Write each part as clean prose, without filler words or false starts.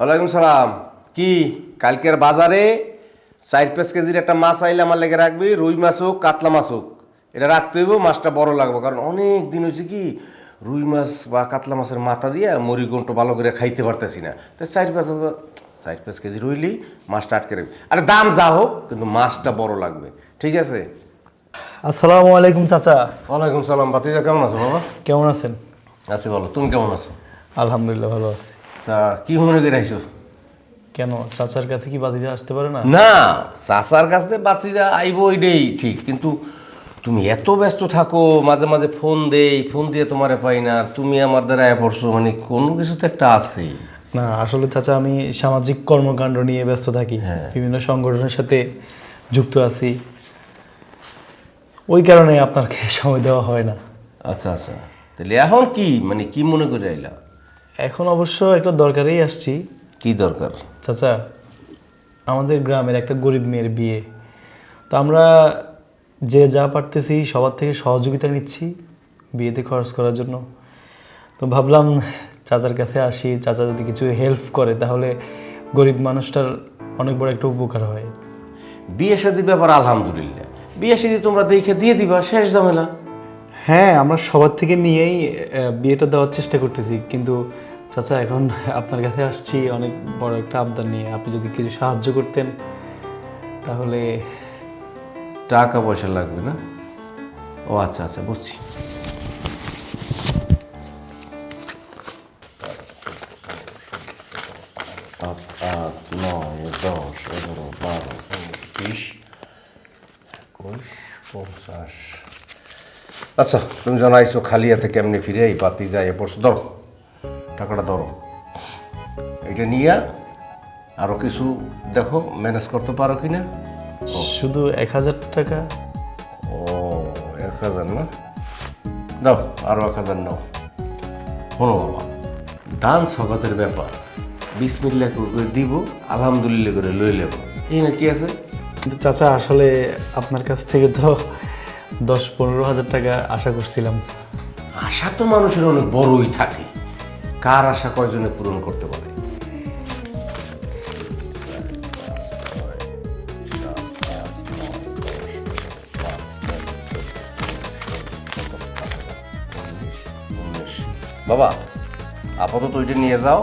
ওয়ালাইকুম সালাম। কি কালকের বাজারে 4-5 কেজির একটা মাছ আইলে আমার লেগে রাখবি, রুই মাছ হোক কাতলা মাছ হোক, এটা রাখতে হইব। মাছটা বড় লাগবে, কারণ অনেক দিন হয়েছে কি রুই মাছ বা কাতলা মাছের মাথা দিয়ে মরিগন্ট ভালো করে খাইতে পারতেছি না। তাই 4-5 কেজি রইলেই মাছটা আটকে রাখবি। আরে দাম যা হোক, কিন্তু মাছটা বড় লাগবে, ঠিক আছে? আসসালামু আলাইকুম চাচা। ওয়ালাইকুম সালাম। বাতিজা কেমন আছো বাবা? কেমন আছেন? আছি ভালো, তুমি কেমন আছো? আলহামদুলিল্লাহ ভালো আছি। তা কি মনে করে আইছো? কেন চাচার কাছে কি বাদিতে আসতে পারে না? না, চাচার কাছ থেকে বাচ্চিরা আইবো এটাই ঠিক, কিন্তু তুমি এত ব্যস্ত থাকো, মাঝে মাঝে ফোন দিয়ে তোমারে পাই না, আর তুমি আমার দ্বারা পড়ছো, মানে কোনো কিছু তো একটা আছে। না আসলে চাচা আমি সামাজিক কর্মকাণ্ড নিয়ে ব্যস্ত থাকি, বিভিন্ন সংগঠনের সাথে যুক্ত আছি, ওই কারণে আপনাকে সময় দেওয়া হয় না। আচ্ছা আচ্ছা, তাহলে এখন কি মানে কি মনে করে আইলা? এখন অবশ্য একটা দরকারেই আসছি। কি দরকার? চাচা, আমাদের গ্রামের একটা গরিব মেয়ের বিয়ে, তো আমরা যে যা পারতেছি সবার থেকে সহযোগিতা নিচ্ছি বিয়েতে খরচ করার জন্য। তো ভাবলাম চাচার কাছে আসি, চাচা যদি কিছু হেল্প করে তাহলে গরিব মানুষটার অনেক বড় একটা উপকার হয়। বিয়ে শাদীর ব্যাপার আলহামদুলিল্লাহ, বিয়ে শাদী তোমরা দেখে দিয়ে দিবা, শেষ ঝামেলা। হ্যাঁ, আমরা সবার থেকে নিয়েই বিয়েটা দেওয়ার চেষ্টা করতেছি, কিন্তু চাচা এখন আপনার কাছে আসছি অনেক বড় একটা আবদার নিয়ে। আপনি যদি কিছু সাহায্য করতেন তাহলে। টাকা পয়সা লাগবে না? ও আচ্ছা আচ্ছা, বুঝছি। 7, 8, 9, 10, 11, 12, 13, 14, 15, 20, 25। আচ্ছা, তুমি জানাইছো খালি হাতে কেমনে ফিরে এই বাতি যায় এ পড়ছো, ধরো টাকাটা, ধরো এটা নিয়ে আরো কিছু দেখো ম্যানেজ করতে পারো কিনা। শুধু 1000 টাকা? ও, 1000 না, দাও আরো 1000 নাও। শোনো বাবা, দান সগাতের ব্যাপার, বিসমিল্লাহ করে দিব, আলহামদুলিল্লাহ করে লই নেব, এই না কি আছে? কিন্তু চাচা আসলে আপনার কাছ থেকে তো 10-15 হাজার টাকা আশা করছিলাম। আশা তো মানুষের অনেক বড়ই থাকে, কার আশা কয়জনে পূরণ করতে পারে? বাবা আপাতত ওইটা নিয়ে যাও,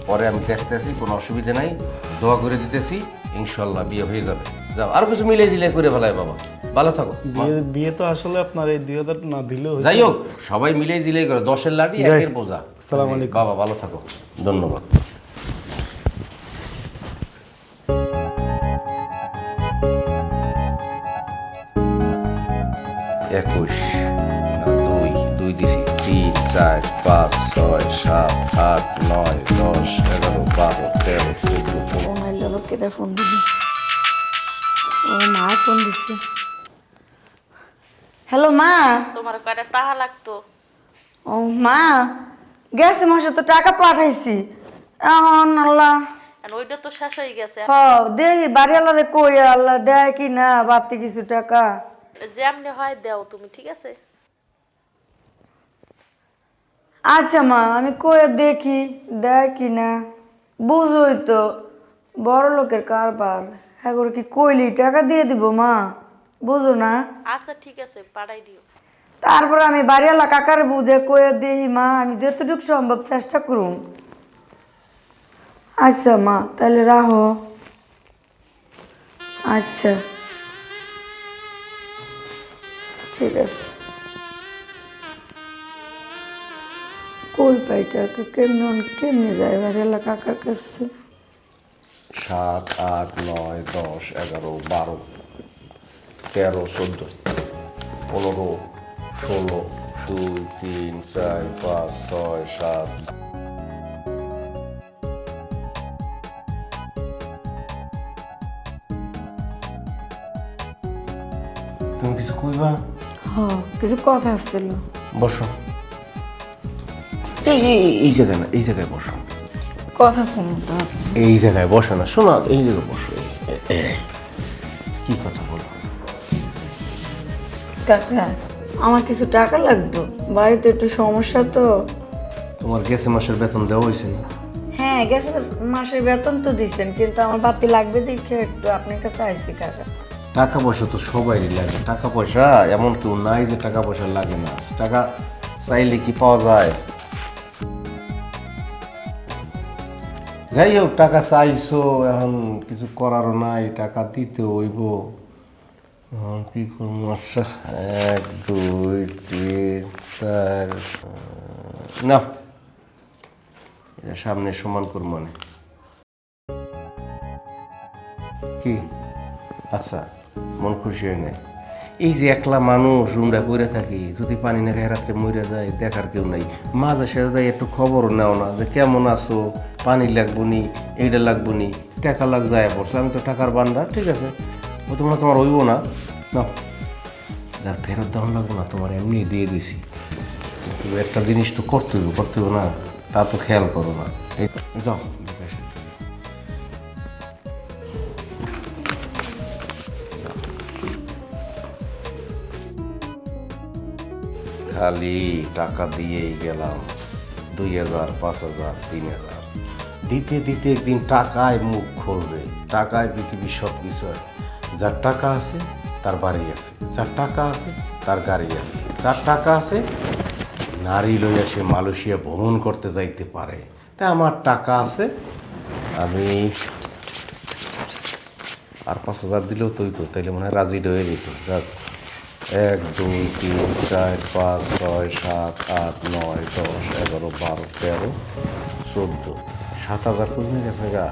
পরে আমি দেখতেছি, কোনো অসুবিধা নাই, দোয়া করে দিতেছি, ইনশাল্লাহ বিয়ে হয়ে যাবে। যাও, আরো কিছু মিলে জিলে করে ফেলায় বাবা, ভালো থাকো। বিয়ে তো আসলে আপনার এই 2000 না দিলেও যাই হোক, সবাই মিলে জিলে করে, 10-এর লাঠি 1-এর বোঝা। আসসালামু আলাইকুম বাবা, ভালো থাকো, ধন্যবাদ। একুশ না, দুই দিছি, 3, 4, 5, 6, 7, 8, 9, 10, 11, 12, 13, 14, 15। ও মাইল কেটে ফোন দিবি। ও মা ফোন দিচ্ছে। হ্যালো মা। তোমার কয়টা টাকা লাগতো? ও মা, গেছে মাসে তো টাকা পাঠাইছি, এখন আল্লাহ। ওইটা তো শেষ হয়ে গেছে। দেখি বাড়িওয়ালারে কই আল্লাহ দেয় কি না বাড়তি কিছু টাকা। যেমনি হয় দেও তুমি, ঠিক আছে? আচ্ছা মা, আমি কই দেখি দেয় কি না। বুঝোই তো বড় লোকের কারবার, হ্যাঁ করে কি কইলি টাকা দিয়ে দিব মা, বুঝো না? আচ্ছা ঠিক আছে, পাঠাই দিও। তারপর আমি বাড়িওয়ালা কাকার বুঝে কয়ে দিই মা, আমি যতটুকু সম্ভব চেষ্টা করুন। আচ্ছা মা, তাহলে রাখো। আচ্ছা ঠিক আছে। কই পাই টাকা, কেমনে যায় বাড়িওয়ালা কাকার কাছে? 7, 8, 9, 10, 11, 12, 13, 14, 15, 16, 2, 3, 4, 5, 6, 7। তুমি কিছু কইবা? কিছু কথা আসছিল। বসো, এই জায়গায় না, এই জায়গায় বসো, কথা কম তো। এই জায়গায় বসো না, শোনো, এই জায়গায় বসো। কি কথা বলো? কাকা, আমার কিছু টাকা লাগতো, বাড়িতে একটু সমস্যা তো। তোমার গেছে মাসের বেতন দেওয়া হয়েছে না? হ্যাঁ হ্যাঁ গেছে মাসের বেতন তো দিচ্ছেন, কিন্তু আমার বাতি লাগবে দেখে একটু আপনার কাছে আইসি কাকা। টাকা পয়সা তো সবাইরই লাগে, টাকা পয়সা এমন কেউ নাই যে টাকা পয়সা লাগে না। টাকা চাইলে কি পাওয়া যায়? যাই হোক, টাকা চাইছো, এখন কিছু করারও নাই, টাকা দিতে হইব। এখন কি করবো? আচ্ছা, 1 2 3 4 না, এটা সামনে সমান করবো মানে কি? আচ্ছা, মন খুশি হয় না? এই যে একলা মানুষ রুমটা পড়ে থাকি, যদি পানি না খাই রাত্রে মরে যায়, দেখার কেউ নাই। মাঝে সাথে যাই একটু খবরও নেও না যে কেমন আছো, পানি লাগবো নি, এইটা লাগবো নি, টাকা লাগ যায় পড়ছে। আমি তো টাকার বান্ডা, ঠিক আছে, ও তোমার হইব না, না আর ফেরত দেওয়া লাগবো না, তোমার এমনি দিয়ে দিছি। কিন্তু একটা জিনিস তো করতে হইব না, তা তো খেয়াল করো না। এই যাও বিকাশে। খালি টাকা দিয়েই গেলাম, 2000 5000 3000 দিতে দিতে একদিন টাকায় মুখ খুলবে। টাকায় পৃথিবীর সব কিছু হয়। যার টাকা আছে তার বাড়ি আছে, যার টাকা আছে তার গাড়ি আছে, যার টাকা আছে নারী লইয়া সে মালয়েশিয়া ভ্রমণ করতে যাইতে পারে। তা আমার টাকা আছে, আমি আর 5000 দিলেও তুই তো তাইলে মনে হয় রাজি হয়ে যেত। যাক, 1 2 3 4 5 6 7 8 9 10 11 12 13 14 7000 কমে গেছে গা।